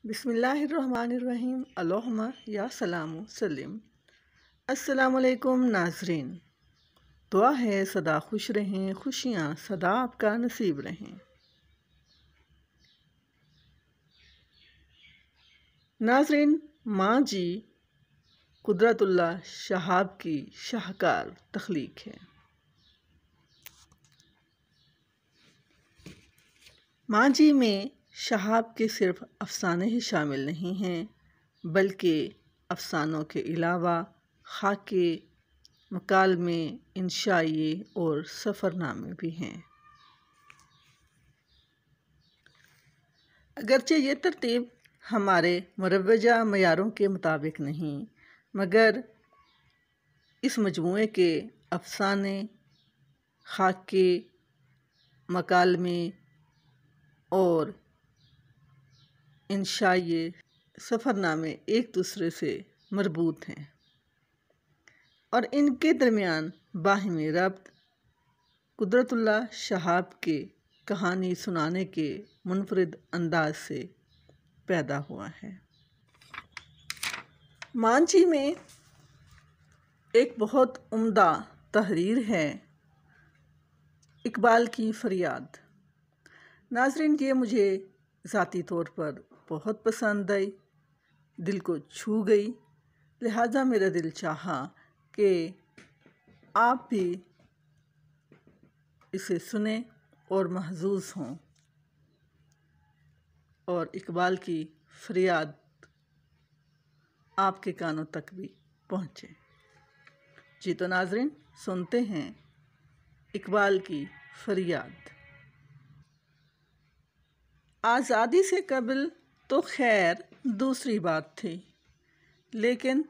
بسم اللہ الرحمن الرحیم اللہم یا سلام سلم۔ السلام علیکم ناظرین، دعا ہے سدا خوش رہیں، خوشیاں سدا آپ کا نصیب رہیں۔ ناظرین، ماں جی قدرت اللہ شہاب کی شاہکار تخلیق ہے۔ ماں جی میں شہاب کے صرف افسانے ہی شامل نہیں ہیں، بلکہ افسانوں کے علاوہ خاکے، مکالمے، انشائیے اور سفر نامے بھی ہیں۔ اگرچہ یہ ترتیب ہمارے مروجہ معیاروں کے مطابق نہیں، مگر اس مجموعے کے افسانے، خاکے، مکالمے اور انشائیے، سفر نامے ایک دوسرے سے مربوط ہیں اور ان کے درمیان باہمی ربط قدرت اللہ شہاب کے کہانی سنانے کے منفرد انداز سے پیدا ہوا ہے۔ ماں جی میں ایک بہت عمدہ تحریر ہے، اقبال کی فریاد۔ ناظرین، یہ مجھے ذاتی طور پر بہت پسند آئی، دل کو چھو گئی، لہٰذا میرا دل چاہا کہ آپ بھی اسے سنیں اور محظوظ ہوں اور اقبال کی فریاد آپ کے کانوں تک بھی پہنچے۔ جی تو ناظرین، سنتے ہیں اقبال کی فریاد۔ آزادی سے قبل تو خیر دوسری بات تھی، لیکن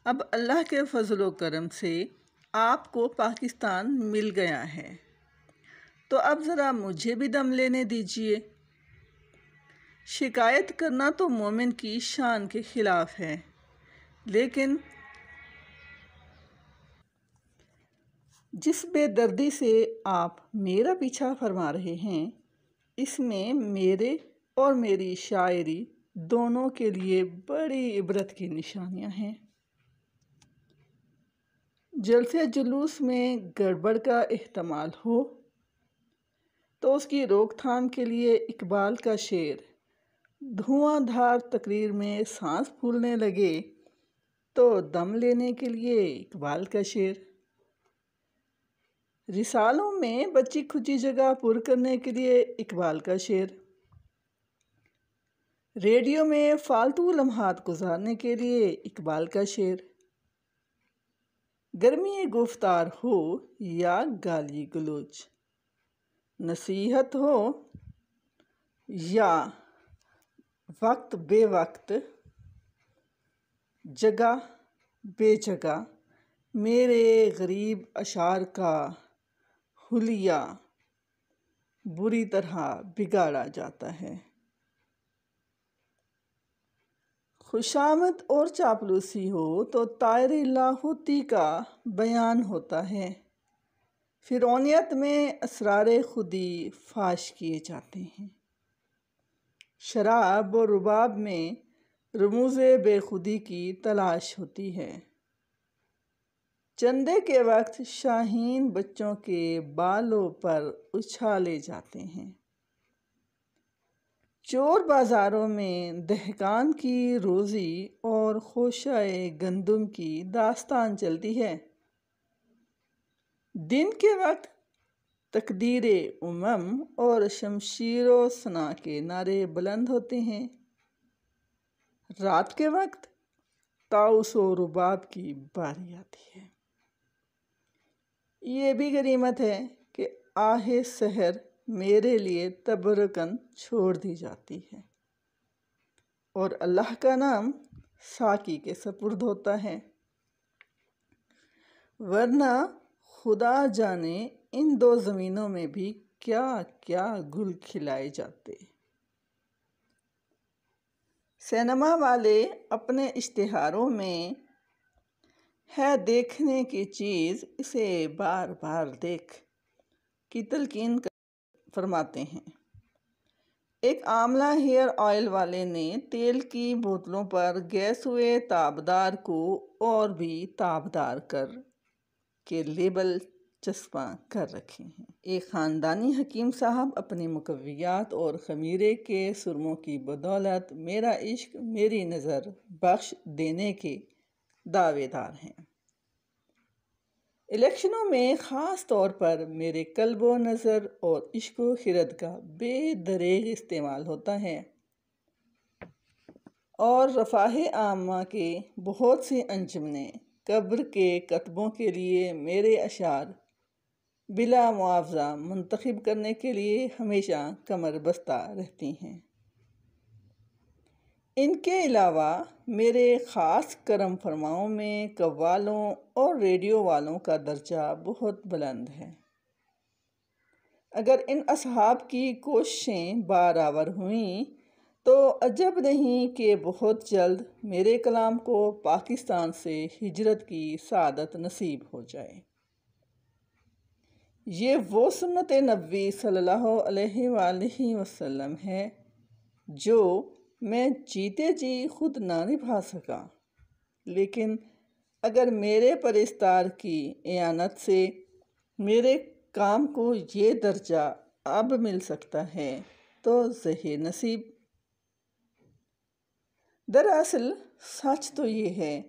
اب اللہ کے فضل و کرم سے آپ کو پاکستان مل گیا ہے، تو اب ذرا مجھے بھی دم لینے دیجیے۔ شکایت کرنا تو مومن کی شان کے خلاف ہے، لیکن جس بے دردی سے آپ میرا پیچھا فرما رہے ہیں، اس میں میرے اور میری شاعری دونوں کے لیے بڑی عبرت کی نشانیاں ہیں۔ جلسے جلوس میں گڑبڑ کا احتمال ہو تو اس کی روک تھام کے لیے اقبال کا شعر، دھواں دھار تقریر میں سانس پھولنے لگے تو دم لینے کے لیے اقبال کا شعر، رسالوں میں بچی کھچی جگہ پر کرنے کے لیے اقبال کا شعر، ریڈیو میں فالتو لمحات گزارنے کے لیے اقبال کا شعر، گرمی گفتار ہو یا گالی گلوچ، نصیحت ہو یا وقت بے وقت، جگہ بے جگہ، میرے غریب اشعار کا حلیہ بری طرح بگاڑا جاتا ہے۔ خوشامد اور چاپلوسی ہو تو طائر لاہوتی کا بیان ہوتا ہے، فرعونیت میں اسرار خودی فاش کیے جاتے ہیں، شراب اور رباب میں رموز بے خودی کی تلاش ہوتی ہے، چندے کے وقت شاہین بچوں کے بالوں پر اچھالے جاتے ہیں، چور بازاروں میں دہقان کی روزی اور خوشۂ گندم کی داستان چلتی ہے، دن کے وقت تقدیر اور شمشیر و سنا کے نعرے بلند ہوتے ہیں، رات کے وقت طاؤس و رباب کی باری آتی ہے۔ یہ بھی غنیمت ہے کہ آہ سحر میرے لیے تبرکن چھوڑ دی جاتی ہے اور اللہ کا نام ساقی کے سپرد ہوتا ہے، ورنہ خدا جانے ان دو زمینوں میں بھی کیا کیا گل کھلائے جاتے۔ سینما والے اپنے اشتہاروں میں ہے دیکھنے کی چیز اسے بار بار دیکھ کی تلقین فرماتے ہیں۔ ایک آملہ ہیئر آئل والے نے تیل کی بوتلوں پر گیس ہوئے تابدار کو اور بھی تابدار کر کے لیبل چسپاں کر رکھے ہیں۔ ایک خاندانی حکیم صاحب اپنی مقویات اور خمیرے کے سرموں کی بدولت میرا عشق میری نظر بخش دینے کے دعوے دار ہیں۔ الیکشنوں میں خاص طور پر میرے قلب و نظر اور عشق و خرد کا بے دریغ استعمال ہوتا ہے اور رفاہ عامہ کے بہت سی انجمنیں قبر کے کتبوں کے لیے میرے اشعار بلا معاوضہ منتخب کرنے کے لیے ہمیشہ کمر بستہ رہتی ہیں۔ ان کے علاوہ میرے خاص کرم فرماؤں میں قوالوں اور ریڈیو والوں کا درجہ بہت بلند ہے۔ اگر ان اصحاب کی کوششیں بارآور ہوئیں تو عجب نہیں کہ بہت جلد میرے کلام کو پاکستان سے ہجرت کی سعادت نصیب ہو جائے۔ یہ وہ سنت نبوی صلی اللہ علیہ وآلہ وسلم ہے جو میں جیتے جی خود نہ نبھا سکا، لیکن اگر میرے پرستار کی اعانت سے میرے کام کو یہ درجہ اب مل سکتا ہے تو زہے نصیب۔ دراصل سچ تو یہ ہے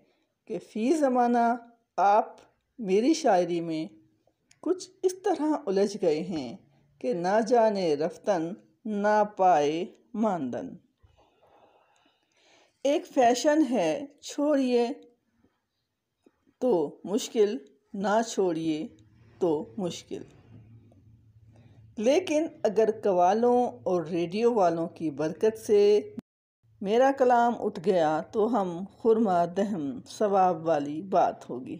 کہ فی زمانہ آپ میری شاعری میں کچھ اس طرح الجھ گئے ہیں کہ نہ جانے رفتن نہ پائے ماندن۔ ایک فیشن ہے چھوڑیے تو مشکل، نہ چھوڑیے تو مشکل، لیکن اگر قوالوں اور ریڈیو والوں کی برکت سے میرا کلام اٹھ گیا تو ہم خرما دہم ثواب والی بات ہوگی،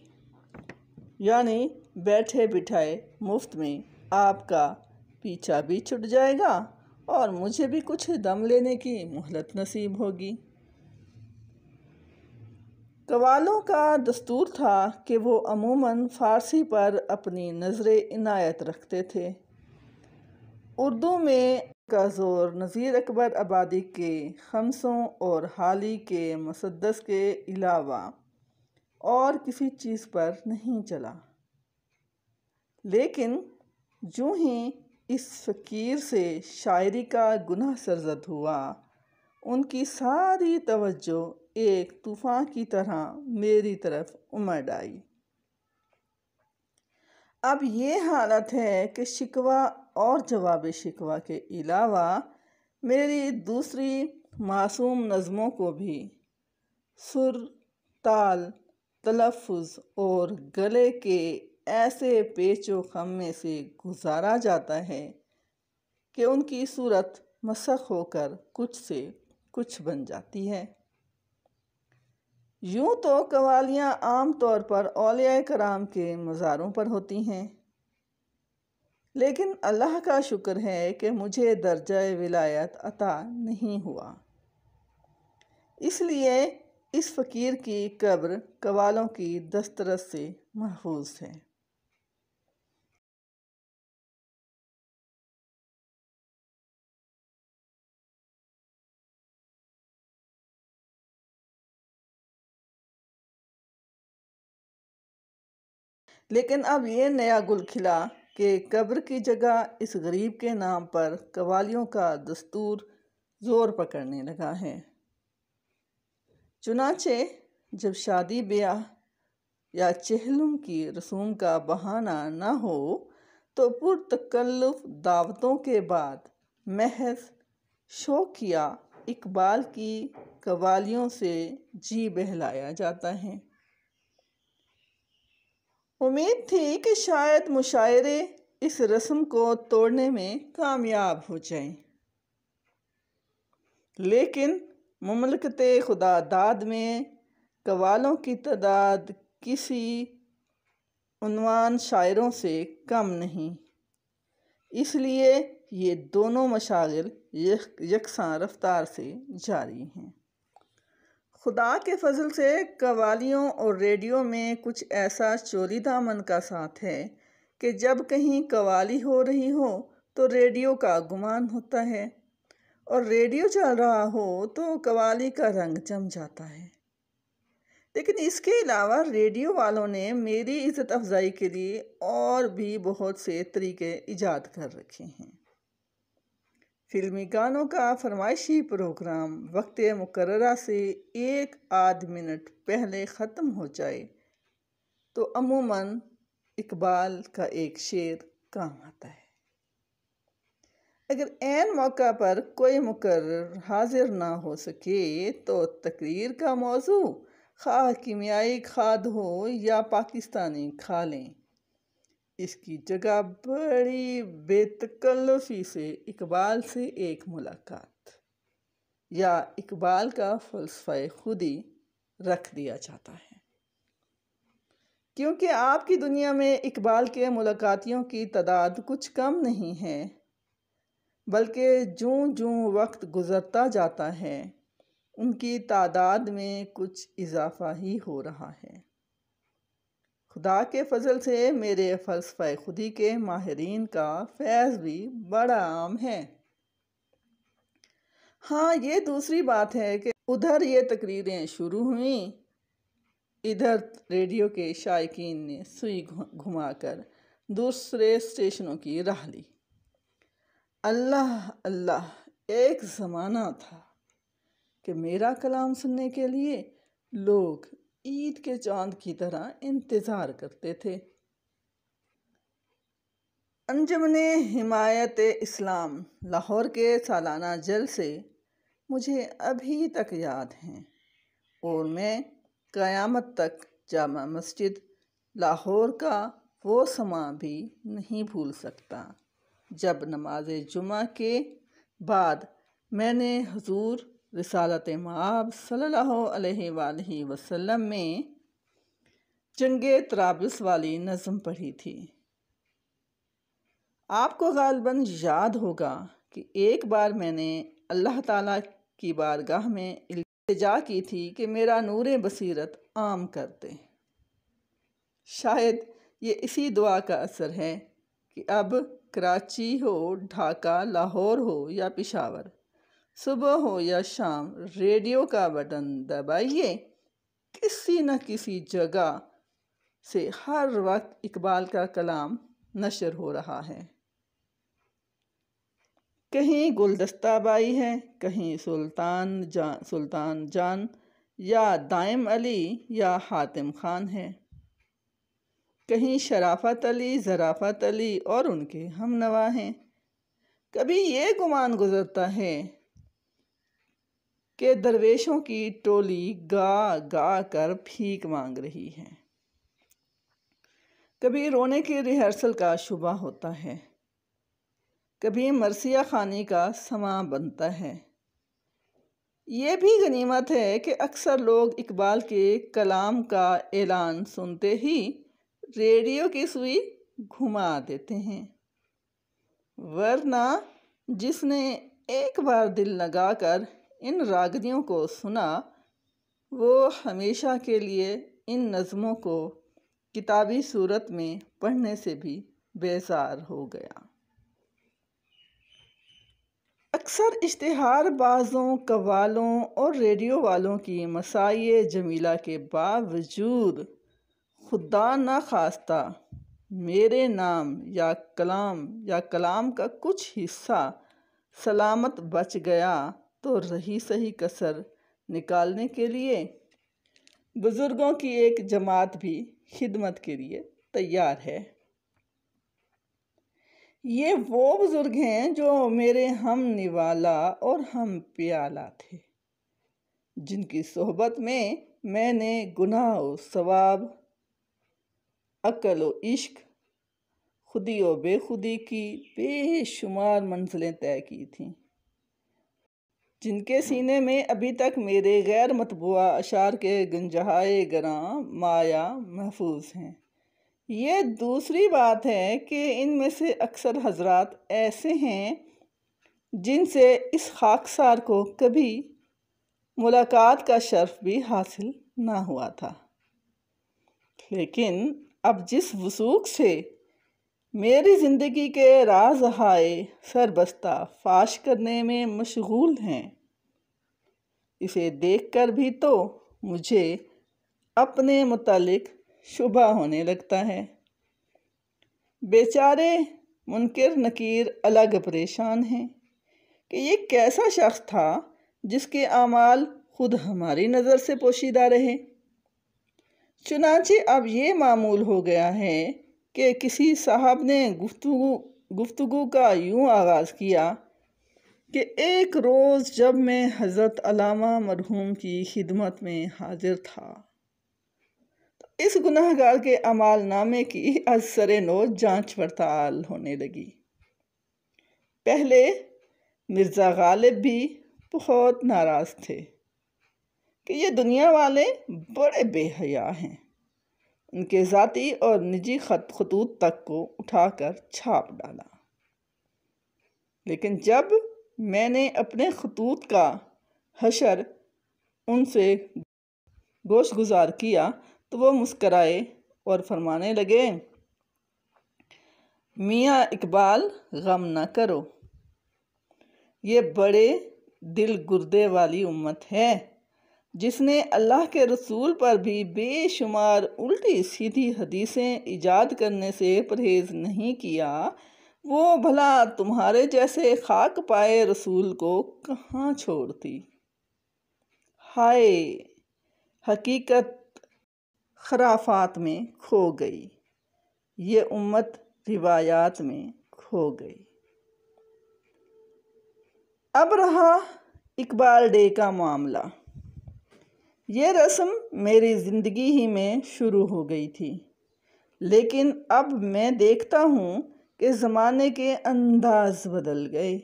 یعنی بیٹھے بٹھائے مفت میں آپ کا پیچھا بھی چھٹ جائے گا اور مجھے بھی کچھ دم لینے کی مہلت نصیب ہوگی۔ قوالوں کا دستور تھا کہ وہ عموماً فارسی پر اپنی نظر عنایت رکھتے تھے۔ اردو میں کا زور نذیر اکبر آبادی کے خمسوں اور حالی کے مسدس کے علاوہ اور کسی چیز پر نہیں چلا، لیکن جوں ہی اس فقیر سے شاعری کا گناہ سرزد ہوا، ان کی ساری توجہ ایک طوفان کی طرح میری طرف امڑ آئی۔ اب یہ حالت ہے کہ شکوہ اور جواب شکوہ کے علاوہ میری دوسری معصوم نظموں کو بھی سر، تال، تلفظ اور گلے کے ایسے پیچ و خم میں سے گزارا جاتا ہے کہ ان کی صورت مسخ ہو کر کچھ سے کچھ بن جاتی ہے۔ یوں تو قوالیاں عام طور پر اولیاء کرام کے مزاروں پر ہوتی ہیں، لیکن اللہ کا شکر ہے کہ مجھے درجہ ولایت عطا نہیں ہوا، اس لیے اس فقیر کی قبر قوالوں کی دسترس سے محفوظ ہے۔ لیکن اب یہ نیا گل کھلا کہ قبر کی جگہ اس غریب کے نام پر قوالیوں کا دستور زور پکڑنے لگا ہے۔ چنانچہ جب شادی بیاہ یا چہلم کی رسوم کا بہانہ نہ ہو تو پرتکلف دعوتوں کے بعد محض شوقیہ اقبال کی قوالیوں سے جی بہلایا جاتا ہے۔ امید تھی کہ شاید مشاعرے اس رسم کو توڑنے میں کامیاب ہو جائیں، لیکن مملکت خدا داد میں قوالوں کی تعداد کسی عنوان شاعروں سے کم نہیں، اس لیے یہ دونوں مشاغل یکساں رفتار سے جاری ہیں۔ خدا کے فضل سے قوالیوں اور ریڈیو میں کچھ ایسا چولی دامن کا ساتھ ہے کہ جب کہیں قوالی ہو رہی ہو تو ریڈیو کا گمان ہوتا ہے اور ریڈیو چل رہا ہو تو قوالی کا رنگ جم جاتا ہے۔ لیکن اس کے علاوہ ریڈیو والوں نے میری عزت افزائی کے لیے اور بھی بہت سے طریقے ایجاد کر رکھے ہیں۔ فلمی گانوں کا فرمائشی پروگرام وقت مقررہ سے 1 منٹ پہلے ختم ہو جائے تو عموماً اقبال کا ایک شعر کام آتا ہے۔ اگر عین موقع پر کوئی مقرر حاضر نہ ہو سکے تو تقریر کا موضوع خواہ کیمیائی کھاد ہو یا پاکستانی کھالیں، اس کی جگہ بڑی بے تکلفی سے اقبال سے ایک ملاقات یا اقبال کا فلسفہ خودی رکھ دیا جاتا ہے۔ کیونکہ آپ کی دنیا میں اقبال کے ملاقاتیوں کی تعداد کچھ کم نہیں ہے، بلکہ جوں جوں وقت گزرتا جاتا ہے ان کی تعداد میں کچھ اضافہ ہی ہو رہا ہے۔ خدا کے فضل سے میرے فلسفہ خودی کے ماہرین کا فیض بھی بڑا عام ہے۔ ہاں، یہ دوسری بات ہے کہ ادھر یہ تقریریں شروع ہوئیں، ادھر ریڈیو کے شائقین نے سوئی گھما کر دوسرے اسٹیشنوں کی راہ لی۔ اللہ اللہ، ایک زمانہ تھا کہ میرا کلام سننے کے لیے لوگ عید کے چاند کی طرح انتظار کرتے تھے۔ انجمن حمایت اسلام لاہور کے سالانہ جلسے مجھے ابھی تک یاد ہیں، اور میں قیامت تک جامع مسجد لاہور کا وہ سماں بھی نہیں بھول سکتا جب نماز جمعہ کے بعد میں نے حضور رسالت مآب صلی اللہ علیہ وآلہ وسلم میں جنگ طرابلس والی نظم پڑھی تھی۔ آپ کو غالباً یاد ہوگا کہ ایک بار میں نے اللہ تعالیٰ کی بارگاہ میں التجا کی تھی کہ میرا نور بصیرت عام کر دے۔ شاید یہ اسی دعا کا اثر ہے کہ اب کراچی ہو، ڈھاکہ، لاہور ہو یا پشاور، صبح ہو یا شام، ریڈیو کا بٹن دبائیے، کسی نہ کسی جگہ سے ہر وقت اقبال کا کلام نشر ہو رہا ہے۔ کہیں گلدستہ بائی ہے، کہیں سلطان جان یا دائم علی یا حاتم خان ہے، کہیں شرافت علی، ظرافت علی اور ان کے ہم نوا ہیں۔ کبھی یہ گمان گزرتا ہے کہ درویشوں کی ٹولی گا گا کر بھیک مانگ رہی ہے۔ کبھی رونے کی ریہرسل کا شبہ ہوتا ہے، کبھی مرثیہ خوانی کا سماں بنتا ہے۔ یہ بھی غنیمت ہے کہ اکثر لوگ اقبال کے کلام کا اعلان سنتے ہی ریڈیو کی سوئی گھما دیتے ہیں، ورنہ جس نے ایک بار دل لگا کر ان راگنیوں کو سنا وہ ہمیشہ کے لیے ان نظموں کو کتابی صورت میں پڑھنے سے بھی بیزار ہو گیا۔ اکثر اشتہار بازوں، قوالوں اور ریڈیو والوں کی مساعی جمیلہ کے باوجود خدا نخواستہ میرے نام یا کلام کا کچھ حصہ سلامت بچ گیا تو رہی سہی کسر نکالنے کے لیے بزرگوں کی ایک جماعت بھی خدمت کے لیے تیار ہے۔ یہ وہ بزرگ ہیں جو میرے ہم نوالا اور ہم پیالہ تھے، جن کی صحبت میں نے گناہ و ثواب، عقل و عشق، خودی و بے خودی کی بے شمار منزلیں طے کی تھیں، جن کے سینے میں ابھی تک میرے غیر مطبوعہ اشعار کے گنجہائے گراں مایہ محفوظ ہیں۔ یہ دوسری بات ہے کہ ان میں سے اکثر حضرات ایسے ہیں جن سے اس خاکسار کو کبھی ملاقات کا شرف بھی حاصل نہ ہوا تھا، لیکن اب جس وثوق سے میری زندگی کے راز ہائے سربستہ فاش کرنے میں مشغول ہیں۔ اسے دیکھ کر بھی تو مجھے اپنے متعلق شبہ ہونے لگتا ہے۔ بیچارے منکر نکیر الگ پریشان ہیں کہ یہ کیسا شخص تھا جس کے اعمال خود ہماری نظر سے پوشیدہ رہے۔ چنانچہ اب یہ معمول ہو گیا ہے کہ کسی صاحب نے گفتگو کا یوں آغاز کیا کہ ایک روز جب میں حضرت علامہ مرحوم کی خدمت میں حاضر تھا تو اس گناہگار کے اعمال نامے کی از سر نو جانچ پڑتال ہونے لگی۔ پہلے مرزا غالب بھی بہت ناراض تھے کہ یہ دنیا والے بڑے بے حیا ہیں، ان کے ذاتی اور نجی خطوط تک کو اٹھا کر چھاپ ڈالا۔ لیکن جب میں نے اپنے خطوط کا حشر ان سے گوش گزار کیا تو وہ مسکرائے اور فرمانے لگے، میاں اقبال غم نہ کرو، یہ بڑے دل گردے والی امت ہے جس نے اللہ کے رسول پر بھی بے شمار الٹی سیدھی حدیثیں ایجاد کرنے سے پرہیز نہیں کیا، وہ بھلا تمہارے جیسے خاک پائے رسول کو کہاں چھوڑتی۔ ہائے، حقیقت خرافات میں کھو گئی، یہ امت روایات میں کھو گئی۔ اب رہا اقبال ڈے کا معاملہ۔ یہ رسم میری زندگی ہی میں شروع ہو گئی تھی، لیکن اب میں دیکھتا ہوں کہ زمانے کے انداز بدل گئے۔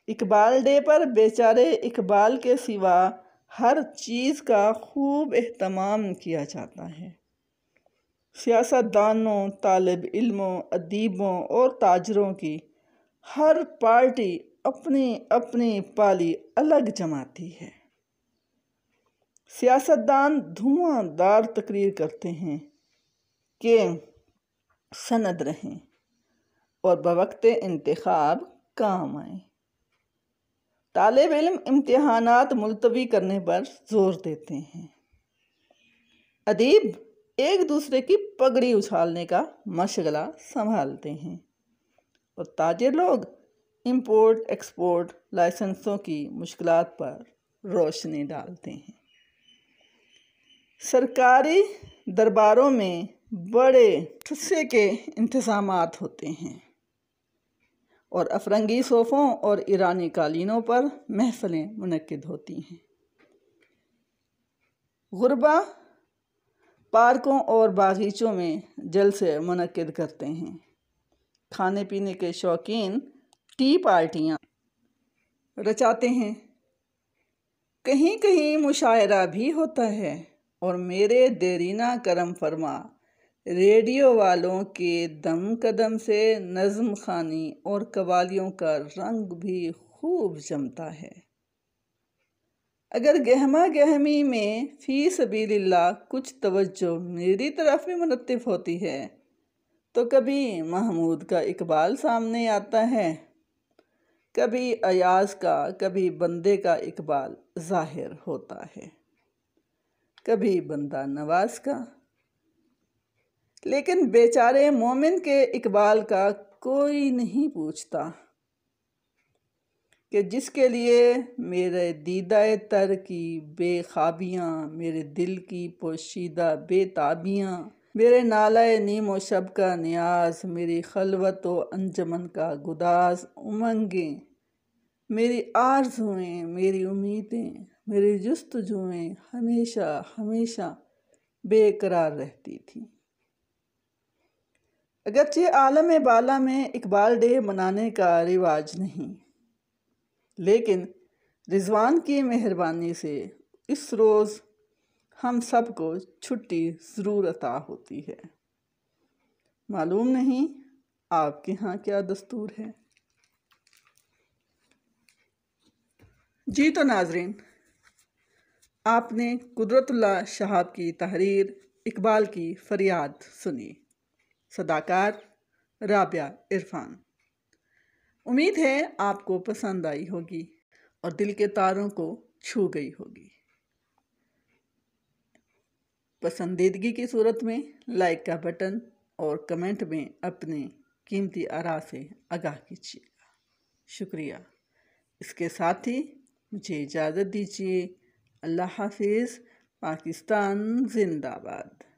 اقبال ڈے پر بیچارے اقبال کے سوا ہر چیز کا خوب اہتمام کیا جاتا ہے۔ سیاست دانوں، طالب علموں، ادیبوں اور تاجروں کی ہر پارٹی اپنی اپنی پالی الگ جماتی ہے۔ سیاستدان دھواں دار تقریر کرتے ہیں کہ سند رہیں اور بوقت انتخاب کام آئیں۔ طالب علم امتحانات ملتوی کرنے پر زور دیتے ہیں۔ ادیب ایک دوسرے کی پگڑی اچھالنے کا مشغلہ سنبھالتے ہیں، اور تاجر لوگ امپورٹ ایکسپورٹ لائسنسوں کی مشکلات پر روشنی ڈالتے ہیں۔ سرکاری درباروں میں بڑے ٹھسے کے انتظامات ہوتے ہیں اور افرنگی صوفوں اور ایرانی قالینوں پر محفلیں منعقد ہوتی ہیں۔ غربا پارکوں اور باغیچوں میں جلسے منعقد کرتے ہیں۔ کھانے پینے کے شوقین ٹی پارٹیاں رچاتے ہیں۔ کہیں کہیں مشاعرہ بھی ہوتا ہے، اور میرے دیرینہ کرم فرما ریڈیو والوں کے دم قدم سے نظم خوانی اور قوالیوں کا رنگ بھی خوب جمتا ہے۔ اگر گہما گہمی میں فی سبیل اللہ کچھ توجہ میری طرف بھی منتف ہوتی ہے تو کبھی محمود کا اقبال سامنے آتا ہے، کبھی ایاز کا، کبھی بندے کا اقبال ظاہر ہوتا ہے، کبھی بندہ نواز کا۔ لیکن بیچارے مومن کے اقبال کا کوئی نہیں پوچھتا کہ جس کے لیے میرے دیدہ تر کی بے خوابیاں، میرے دل کی پوشیدہ بے تابیاں، میرے نالہ نیم و شب کا نیاز، میری خلوت و انجمن کا گداز امنگیں، میری آرزوئیں، میری امیدیں، میری جستجوئیں ہمیشہ ہمیشہ بے قرار رہتی تھیں۔ اگرچہ عالم بالا میں اقبال ڈے منانے کا رواج نہیں، لیکن رضوان کی مہربانی سے اس روز ہم سب کو چھٹی ضرور عطا ہوتی ہے۔ معلوم نہیں آپ کے ہاں کیا دستور ہے؟ جی تو ناظرین، آپ نے قدرت اللہ شہاب کی تحریر اقبال کی فریاد سنی۔ صداکار رابعہ عرفان۔ امید ہے آپ کو پسند آئی ہوگی اور دل کے تاروں کو چھو گئی ہوگی۔ پسندیدگی کی صورت میں لائک کا بٹن اور کمنٹ میں اپنے قیمتی آراء سے آگاہ کیجیے گا۔ شکریہ۔ اس کے ساتھ ہی مجھے اجازت دیجیے۔ اللہ حافظ۔ پاکستان زندہ باد۔